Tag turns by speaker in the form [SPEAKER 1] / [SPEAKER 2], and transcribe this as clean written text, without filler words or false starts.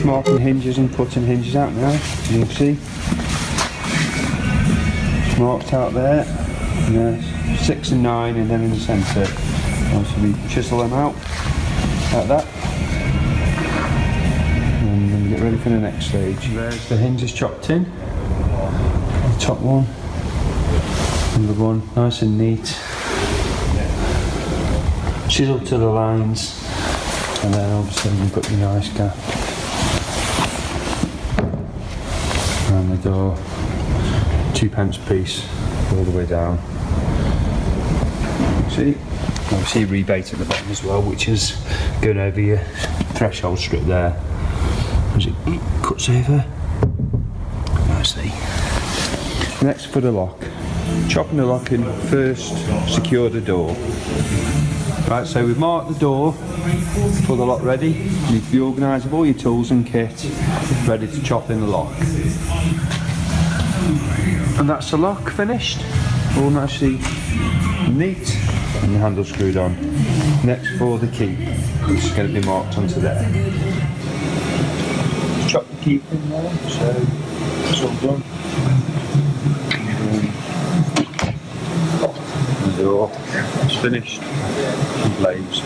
[SPEAKER 1] marking hinges and putting hinges out now, as you can see. It's marked out there. Yeah, 6 and 9, and then in the centre. Obviously we chisel them out like that. And then we get ready for the next stage. There's the hinges chopped in. The top one. Number one, nice and neat. Chiseled to the lines. And then obviously you've got your nice gap. And the door, 2p piece all the way down. See, obviously rebate at the bottom as well, which is going over your threshold strip there. As it cuts over nicely. Next for the lock. Chopping the lock in first, secure the door. Right, so we've marked the door for the lock ready. You need to be organised with all your tools and kit ready to chop in the lock. And that's the lock finished. All nicely neat. And the handle screwed on. Next for the key, which is going to be marked onto there. Chop the key in there, so it's all done. The door is finished and glazed.